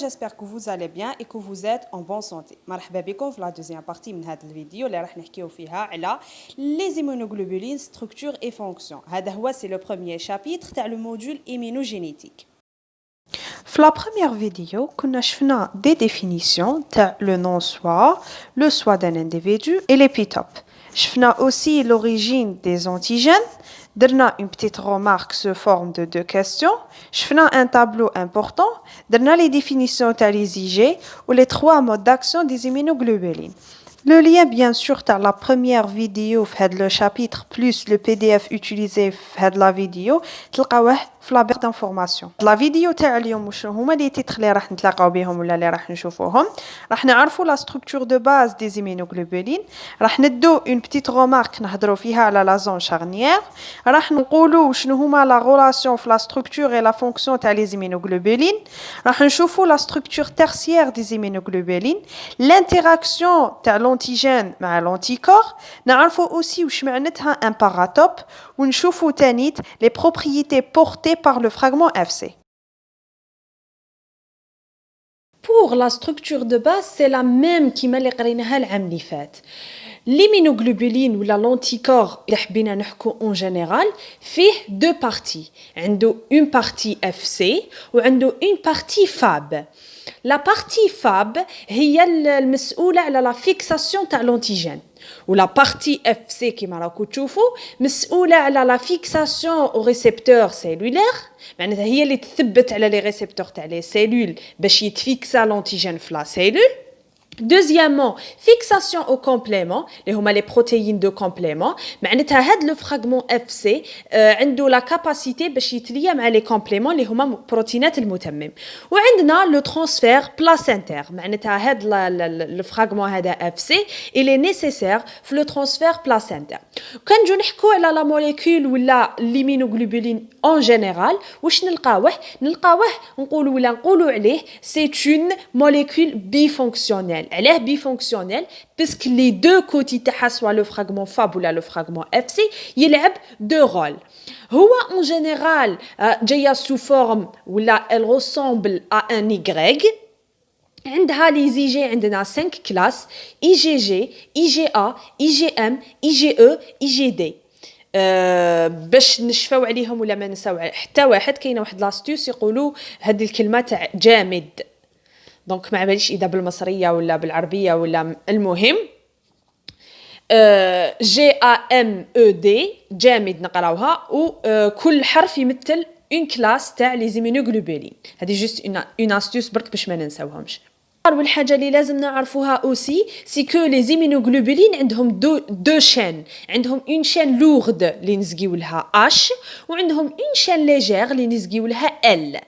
j'espère que vous allez bien et que vous êtes en bonne santé. مرحبا بكم في la deuxième partie من هذا الفيديو اللي راح نحكيو فيها على les immunoglobulines, structure et fonction. هذا هو c'est le premier chapitre تاع le module immunogénétique. في la première vidéo كنا شفنا des définitions تاع le nom soi, le soi d'un individu et l'épitope. شفنا aussi l'origine des antigènes. درنا une petite remarque sous forme de 2 questions. شفنا un tableau important. درنا les définitions تاع les IG ou les 3 modes d'action des immunoglobulines. Le lien bien sûr تاع la première vidéo في هذا le chapitre plus le PDF utilisé في هذا la vidéo تلقاوه في la barre d'information. La vidéo تاع اليوم وشنو هما لي تيتر اللي راح نتلاقاو بهم ولا اللي راح نشوفوهم. راح نعرفوا la structure de base des immunoglobulines. راح ندو une petite remarque نهضروا فيها على la zone charnière. راح نقولوا شنو هما la relation في la structure et la fonction تاع les immunoglobulines. راح نشوفوا la structure tertiaire des immunoglobulines, l'interaction تاع l'antigène مع l'anticorps. نعرفوا aussi واش معناتها un paratope ونشوفوا تانيت les propriétés portées par le fragment FC. Pour la structure de base, c'est la même qui m'a قريناها العام اللي فات. L'immunoglobuline ou l'anticorps اللي حبينا نحكو en général فيه deux parties. عنده une partie FC وعنده une partie FAB. La partie FAB هي المسؤولة على la fixation تاع l'antigène. و la partie FC كيما راكو تشوفوا مسؤولة على la fixation au récepteur cellulaire. معناتها هي اللي تثبت على les récepteurs تاع les cellules باش يتفيكسا l'antigène في la cellule. Deuxièmement, fixation au complément, les protéines de complément. معناتها هاد le fragment FC عنده la capacité باش يتليا مع les compléments اللي هما بروتينات المتمم. وعندنا le transfert placentaire. معناتها هاد le fragment هذا FC, il est nécessaire في le transfert placentaire. كان نجو نحكوا على la molécule ولا l'immunoglobuline en général, واش نلقاوه نقولوا عليه c'est une molécule bifonctionnelle. Elle est bifonctionnelle puisque les deux côtés تاعها soit le fragment FAB ou le fragment FC يلعب deux rôles. هو en général جايه sous forme ولا elle ressemble à un Y. عندها les IG عندنا 5 classes IgG, IgA, IgM, IgE, IgD. باش نشفاو عليهم ولا ما نساو حتى واحد كاينه واحد لاستيوس يقولوا هذه الكلمه تاع جامد. دونك ما باليش اذا بالمصريه ولا بالعربيه ولا المهم GAMED جامد نقراوها وكل حرف يمثل اون كلاس تاع لي زيمينوغلوبولين. هذه جوست اون استيوس برك باش ما ننساوهمش. والحاجه اللي لازم نعرفوها اوسي سي كو لي زيمينوغلوبولين عندهم دو شين. عندهم اون شين لورد اللي نزقيو لها اش وعندهم اون شين ليجير اللي نزقيو لها ال.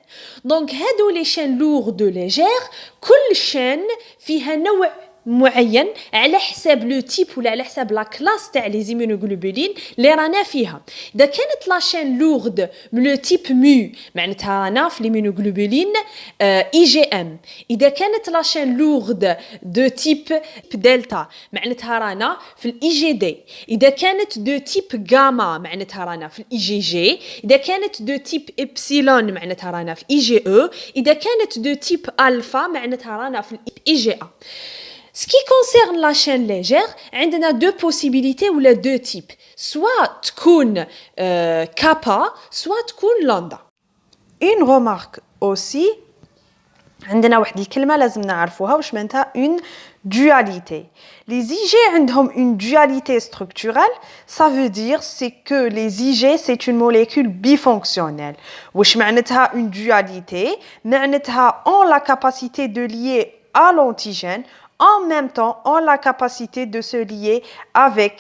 دونك هادو لي شين لورد ليجير كل شين فيها نوع معين على حساب لو تيب ولا على حساب لا كلاس تاع لي زيمينوغلوبولين اللي رانا فيها. اذا كانت لا شين لورد لو تيب مو معناتها رانا في ليمينوغلوبولين اي جي ام. اذا كانت لا شين لورد دو تيب دلتا معناتها رانا في الاي جي دي. اذا كانت دو تيب غاما معناتها رانا في الاي جي جي. اذا كانت دو تيب ابسيلون معناتها رانا في اي جي او. اذا كانت دو تيب الفا معناتها رانا في الاي جي ا. Ce qui concerne la chaîne légère, on a deux possibilités ou les deux types. Soit تكون kappa, soit تكون lambda. Une remarque aussi, عندنا واحد الكلمة لازم نعرفوها واش معناتها une dualité. Les IG عندهم une dualité structurelle, ça veut dire c'est que les IG c'est une molécule bifonctionnelle. واش معناتها une dualité؟ معناتها ont la capacité de lier à l'antigène. En même temps, ont la capacité de se lier avec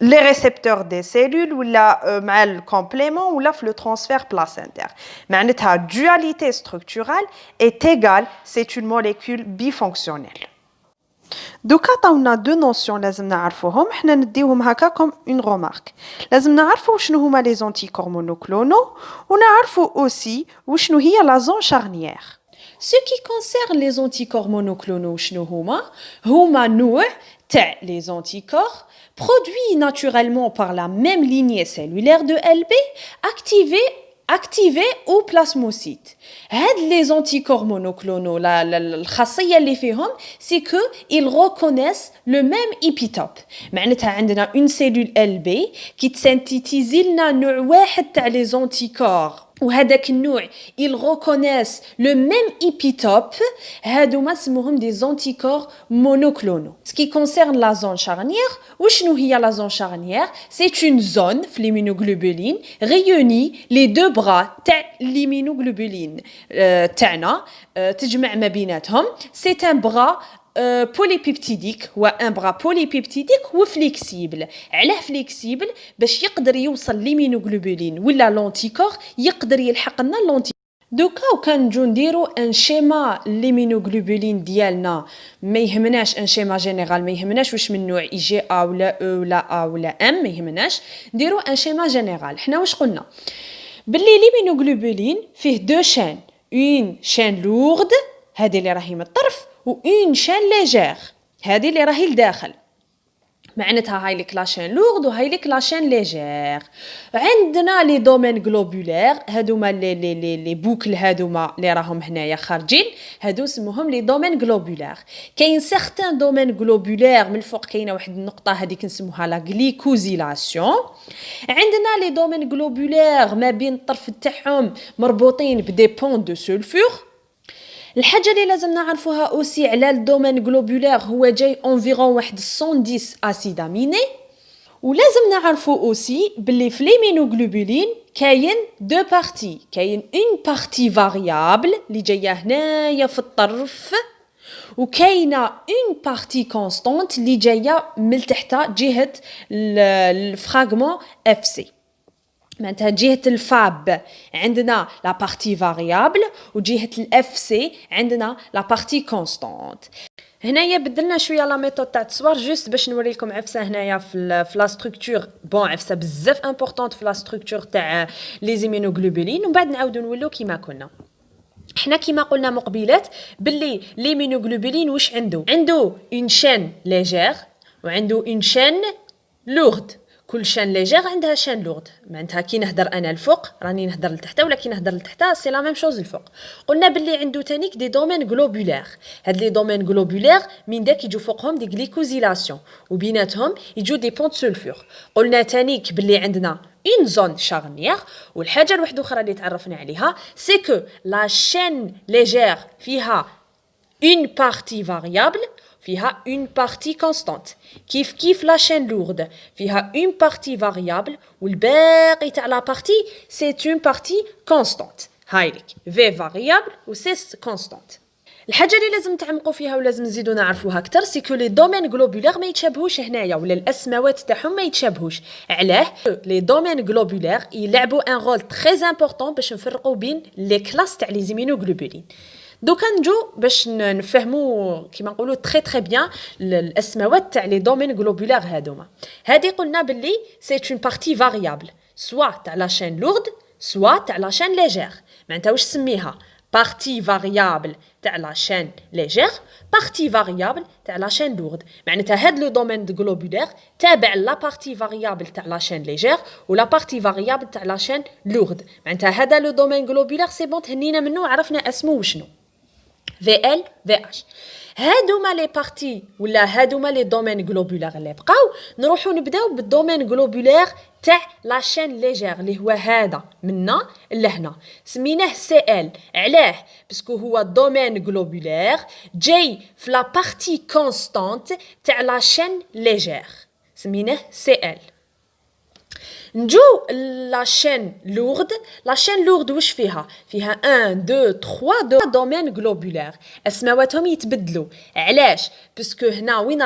les récepteurs des cellules ou le complément ou le transfert placentaire. معناتها dualité structurelle est égale, c'est une molécule bifonctionnelle. دوكا عطاونا دو نوسيون لازم نعرفوهم حنا نديوهم هكا كوم اون رومارك. لازم نعرفوا شنو هما لي زونتيكور مونوكلونو ونعرفوا اوسي وشنو هي لا زون شارنيير. Ce qui concerne les anticorps monoclonaux, هما نوع تاع les anticorps produits naturellement par la même lignée cellulaire de LB, activés activé ou plasmocyte. هاد les anticorps monoclonaux الخاصية اللي فيهم c'est que ils reconnaissent le même épitope. معناتها عندنا une cellule LB qui تسنتيتيزي لنا نوع واحد تاع les anticorps وهذاك النوع ils reconnaissent le même épitope. هادوما سموهم des anticorps monoclonaux. Ce qui concerne la zone charnière, وشنو هي la zone charnière? C'est une zone في l'immunoglobuline réunit les deux bras تاع l'immunoglobuline تاعنا تجمع ما بيناتهم. C'est un bras بوليبيبتيديك هو ان برا بوليبيبتيديك وفليكسيبل. علاه فليكسيبل؟ باش يقدر يوصل ليمينوغلوبولين ولا لونتيكور يقدر يلحق لنا لونتي. دوكا وكان نجو نديرو ان شيما ليمينوغلوبولين ديالنا ما يهمناش ان شيما جينيرال، ما يهمناش واش من نوع اي جي ا ولا او ولا ا ولا ام، ما يهمناش نديرو ان شيما جينيرال. حنا واش قلنا؟ باللي ليمينوغلوبولين فيه دو شين، اون شين لورد هذه اللي راهي من الطرف و اون شين ليجير هذه اللي راهي لداخل. معناتها هاي ليك لاشين لورد وهاي ليك لاشين ليجير. عندنا لي دومين غلوبولير هادوما لي بوكل هادوما اللي راهم هنايا خارجين هادو سموهم لي دومين غلوبولير. كاين سيغتان دومين غلوبولير من الفوق كاينه واحد النقطه هذيك نسموها لا غليكوزيلاسيون. عندنا لي دومين غلوبولير ما بين الطرف تاعهم مربوطين بدي بون دو سولفور. الحاجة اللي لازم نعرفوها اوسي على الدومين غلوبولير هو جاي انفيرون واحد 110 اسيد اميني. ولازم نعرفو اوسي باللي في ليمينوغلوبولين كاين دو بارتي، كاين اون بارتي فاريابل اللي جايه هنايا في الطرف وكاينه اون بارتي كونستانت اللي جايه من تحت جهه الفراغمون اف سي. معناتها جهة الفاب عندنا لا بارتي فاريابل وجهة الاف سي عندنا لا بارتي كونستانت. هنايا بدلنا شويه لا ميثود تاع التصوير جوست باش نوري لكم عفسه هنايا في لا ستركتور بون عفسه بزاف امبورطونط في لا ستركتور تاع لي زيمينوغلوبولين ومن بعد نعاودو نولو كيما كنا. حنا كيما قلنا مقبلات باللي ليمينوغلوبولين واش عنده اون شين ليجير وعنده اون شين لورد. كل شان ليجير عندها شان لورد. معناتها كي نهدر انا الفوق راني نهدر لتحت ولا كي نهدر لتحت سي لا ميم شوز الفوق. قلنا باللي عنده تانيك دي دومين غلوبولير. هاد لي دومين غلوبولير من داك يجوا فوقهم دي غليكوزيلاسيون وبيناتهم يجوا دي بون سولفور. قلنا تانيك باللي عندنا اون زون شارنيير. والحاجه الوحده اخرى اللي تعرفنا عليها سي كو لا شين ليجير فيها اون بارتي فاريابل فيها une partie constante. كيف la chaîne lourde فيها une partie variable والباقي تاع la partie c'est une partie constante. هاي لك v variable و c constante. الحاجه اللي لازم تعمقوا فيها ولازم نزيدو نعرفوها اكثر سي كو لي دومين غلوبولير ما يتشابهوش هنايا ولا الاسماوات تاعهم ما يتشابهوش. علاه؟ لي دومين غلوبولير يلعبوا ان رول تري امبورطون باش نفرقوا بين لي كلاس تاع لي زيمينوغلوبولين. دوكا نجو باش نفهمو كيما نقولوا تري بيان الاسماوات تاع لي دومين غلوبولير هادوما. هادي قلنا باللي سي اون بارتي فاريابل سوا تاع لا شين لورد سوا تاع لا شين ليجير. معناتها واش سميها بارتي فاريابل تاع لا شين ليجير بارتي فاريابل تاع لا شين لورد. معناتها هاد لو دومين غلوبولير تابع لا بارتي فاريابل تاع لا شين ليجير ولا بارتي فاريابل تاع لا شين لورد. معناتها هذا لو دومين غلوبولير سي بون تهنينا منه عرفنا اسمه وشنو VL VH. هادوما لي بارتي ولا هادوما لي دومين غلوبولير اللي بقاو. نروحو نبداو بالدومين غلوبولير تاع لا شين ليجير اللي هو هذا منا لهنا سميناه CL. علاه؟ باسكو هو دومين غلوبولير جاي في لا بارتي كونستانت تاع لا شين ليجير سميناه CL. نجو لا شين لورد. لا شين لورد واش فيها 1 2 3 دومين غلوبولير. اسماواتهم يتبدلوا. علاش؟ باسكو هنا وين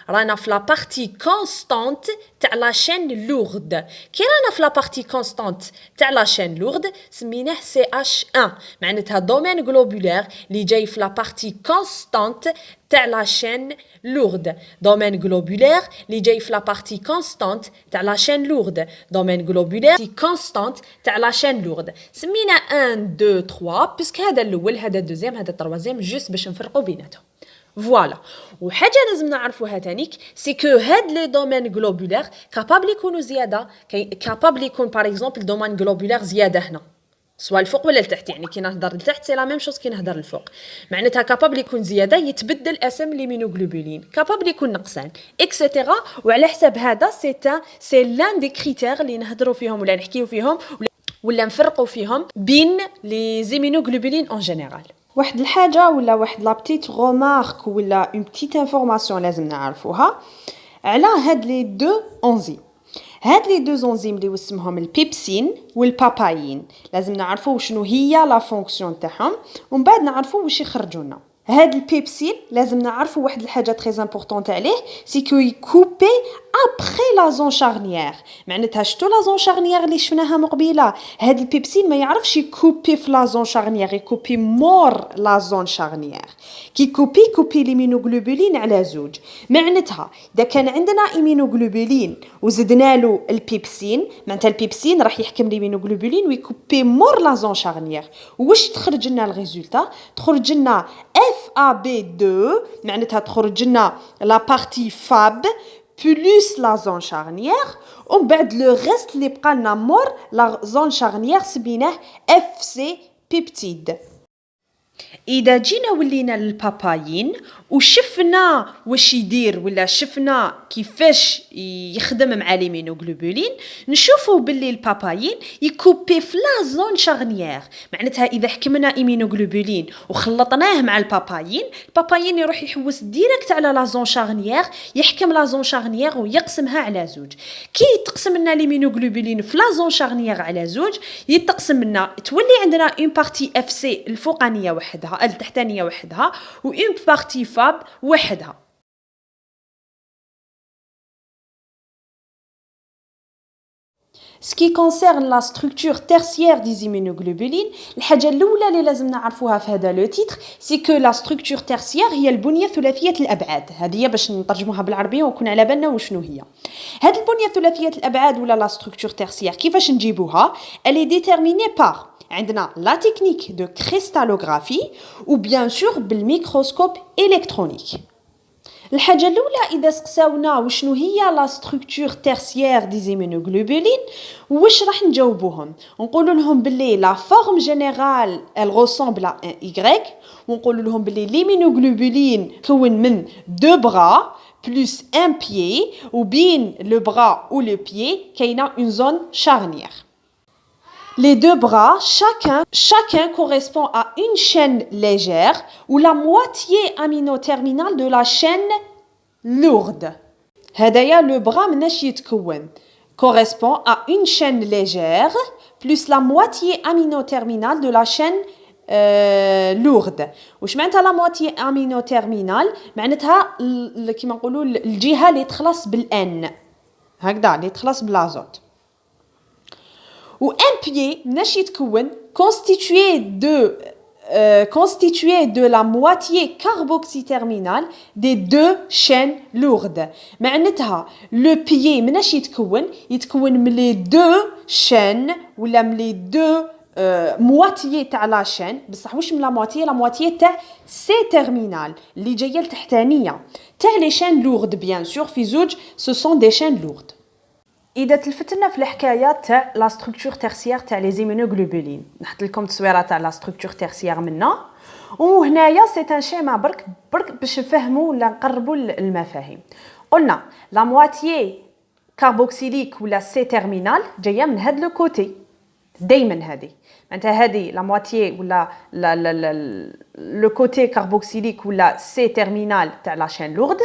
رانا في لا بارتي كونستانت تاع لا شين لورد. كي رانا في لا بارتي كونستانت تاع لا شين لورد سميناه CH1. معناتها دومين غلوبولير اللي جاي في لا بارتي كونستانت تاع لا شين لورد. دومين غلوبولير اللي جاي في لا بارتي كونستانت تاع لا شين لورد. دومين غلوبولير كونستانت تاع لا شين لورد. سمينا 1 2 3 باسكو هذا الاول هذا الدوزيام هذا التروازيام جوست باش نفرقوا بيناتهم. فوالا. وحاجه لازم نعرفوها تانيك سي كو هاد لي دومين غلوبولير كابابل يكونوا زياده. كابابل يكون باغ اكزومبل دومين غلوبولير زياده هنا سواء الفوق ولا التحت، يعني كي نهضر لتحت سي لا ميم شوز كي نهضر للفوق. معناتها كابابل يكون زياده يتبدل اسم ليمينوغلوبولين، كابابل يكون نقصان اكسيتيرا. وعلى حساب هذا سي لان دي كريتير اللي نهضروا فيهم ولا نحكيو فيهم ولا نفرقوا فيهم بين لي زيمينوغلوبولين اون جينيرال. واحد الحاجه ولا واحد لا بتيت رومارك ولا اون بتيت انفورماسيون لازم نعرفوها على هاد لي دو انزيم. هاد لي دو انزيم اللي وسمهم البيبسين والباباين لازم نعرفوا شنو هي لا فونكسيون تاعهم ومن بعد نعرفوا واش يخرجوا لنا. هاد البيبسين لازم نعرفوا واحد الحاجه تري امبورطونط عليه، سي كو يكوبي ابري لا زون شارنيير. معناتها شتو لا زون شارنيير اللي شفناها مقبيله، هاد البيبسين ما يعرفش يكوبي في لا زون شارنيير، يكوبي مور لا زون شارنيير. كي كوبي ليمينوغلوبولين على زوج. معناتها اذا كان عندنا ايمينوغلوبولين وزدنا له البيبسين، معناتها البيبسين راح يحكم ليمينوغلوبولين ويكوبي مور لا زون شارنيير. واش تخرج لنا الريزولتا؟ تخرج لنا FAB2، معناتها تخرج لنا لا بارتي فاب بلوس لا زون شارنيير، ومن بعد لو ريست اللي بقى لنا مور لا زون شارنيير سميناه FC بيبتيد. اذا جينا ولينا للباباين وشفنا واش يدير ولا شفنا كيفاش يخدم مع ليمينوغلوبولين، نشوفوا باللي الباباين يكوبي في لا زون شارنيير. معناتها اذا حكمنا ايمينوغلوبولين وخلطناه مع الباباين يروح يحوس ديريكت على لا زون شارنيير، يحكم لا زون شارنيير ويقسمها على زوج. كي تقسم لنا ليمينوغلوبولين في لا زون شارنيير على زوج، يتقسم لنا تولي عندنا اون بارتي اف سي الفوقانيه وحدها، التحتانيه وحدها، و اون بارتي فاب وحدها. Ce qui concerne la structure tertiaire des immunoglobulines, الحاجة الأولى اللي لازم نعرفوها في هذا لو تيتر سي كو لا ستركتور تيرسيير هي البنية ثلاثية الأبعاد. هذه باش نترجموها بالعربية ونكون على بالنا وشنو هي. هذه البنية ثلاثية الأبعاد ولا لا ستركتور تيرسيير كيفاش نجيبوها؟ elle est déterminée par عندنا لا تكنيك دو كريستالوغرافي و بيان سور بالميكروسكوب إلكترونيك. الحاجة الأولى إذا سقساونا وشنو هي لا ستركتور تيرسيير دي زيمينوغلوبولين واش راح نجاوبوهم؟ نقولوا لهم باللي لا فورم جينيرال elle ressemble à un Y، ونقولوا لهم باللي ليمينوغلوبولين كون من دو برا plus un pied، وبين لو برا و لو pied كاينه une zone charnière. Les deux bras, chacun correspond à une chaîne légère ou la moitié aminoterminale de la chaîne lourde. هدايا le bras مناش يتكون correspond à une chaîne légère plus la moitié aminoterminale de la chaîne lourde. واش معناتها la moitié aminoterminale؟ معناتها كيما نقولوا الجهة اللي تخلص بالN، هكذا اللي تخلص بالازوت. و un pied مناش يتكون constitué de la moitié carboxyterminale des deux chaînes lourdes. معناتها le pied مناش يتكون من les deux chaînes ولا من les deux moitié تاع لا شين، بصح واش من لا مواتيي تاع سي تيرمينال اللي جايه التحتانيه تاع لي شين لورد. بيان سور في زوج سو سون دي شين لورد. اذا تلفتنا في الحكايه تاع لا ستركتور تيرسيير تاع لي زيمينوغلوبولين، نحط لكم التصويره تاع لا ستركتور تيرسيير منا، وهنايا سي ان شيما برك باش نفهموا ولا نقربوا المفاهيم. قلنا لا مواتيي كاربوكسيليك ولا سي تيرمينال جايه من هاد لو كوتي دائما، هذه معناتها هذه لا مواتيي ولا لو كوتي كاربوكسيليك ولا سي تيرمينال تاع لا شين لورد،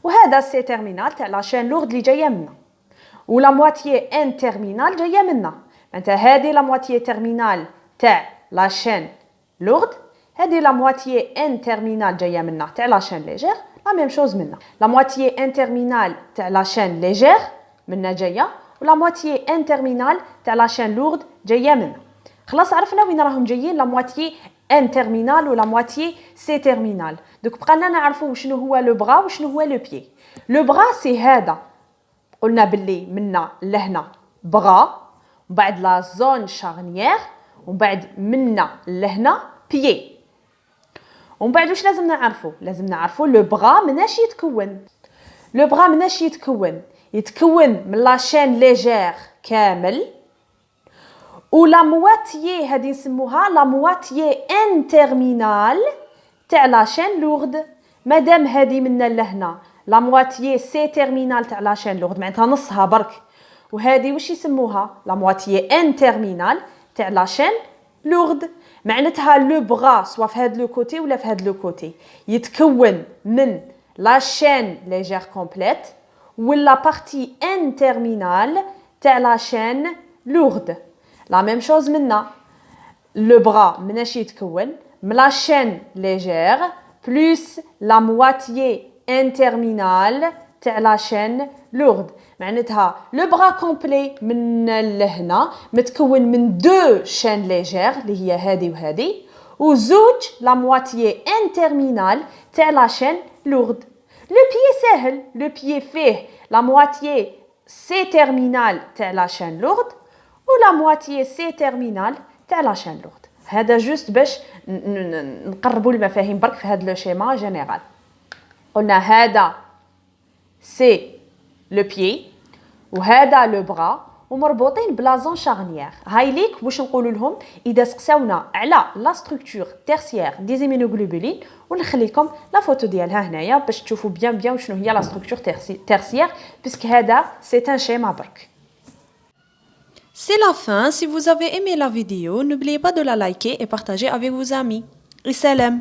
وهذا سي تيرمينال تاع لا شين لورد اللي جايه منا، ولا مواتيي ان تيرمينال جايه منا. معناتها هذه لا مواتيي تيرمينال تاع لا شين لورد، هذه لا مواتيي ان تيرمينال جايه منا تاع لا شين ليجير، لا ميم شوز منا. لا مواتيي ان تيرمينال تاع لا شين ليجير منا جايه، ولا مواتيي ان تيرمينال تاع لا شين لورد جايه منا. خلاص عرفنا وين راهم جايين لا مواتيي ان تيرمينال ولا مواتيي سي تيرمينال. دوك بقى لنا نعرفوا شنو هو لو بغا وشنو هو لو بيي. لو بغا سي هذا، قلنا باللي منا لهنا بغا، وبعد لا زون شارنيير، وبعد منا لهنا بيي. ومن بعد واش لازم نعرفوا؟ لازم نعرفوا لو بغا مناش يتكون. لو بغا مناش يتكون من لا شين ليجير كامل، و لا مواتيي هذه نسموها لا مواتيي ان تيرمينال تاع لا شين لورد. مادام هذه منا لهنا لا مواتيي سي تيرمينال تاع لا شين لورد معناتها نصها برك، وهذه واش يسموها لا مواتيي ان تيرمينال تاع لا شين لورد. معناتها لو بغا سوا في هذا لو كوتي ولا في هذا لو كوتي يتكون من لا شين ليجير كومبليت ولا بارتي ان تيرمينال تاع لا شين لورد. لا ميم شوز منا لو بغا مناش يتكون من لا شين ليجير بلوس لا مواتيي ان تيرمينال تاع لا شين لورد. معناتها لو بغا كومبلي من لهنا متكون من دو شين ليجير اللي هي هذه وهذه، وزوج لا مواتيي ان تيرمينال تاع لا شين لورد. لو بيي ساهل، لو بيي فيه لا مواتيي سي تيرمينال تاع لا شين لورد ولا مواتيي سي تيرمينال تاع لا شين لورد. هذا جوست باش نقربوا المفاهيم برك في هذا لو شيما جينيرال. قلنا هذا سي لو بيي وهذا لو بغا ومربوطين بلا زون شارنيير. هاي ليك واش نقولوا لهم اذا سقساونا على لا ستركتور تيرسيير دي زيمينوغلوبولين، ونخليكم لا فوتو ديالها هنايا باش تشوفوا بيان شنو هي لا ستركتور تيرسيير باسكو هذا سي ان شيما برك. C'est la fin. Si vous avez aimé la vidéo, n'oubliez pas de la liker et partager avec vos amis. Et salam!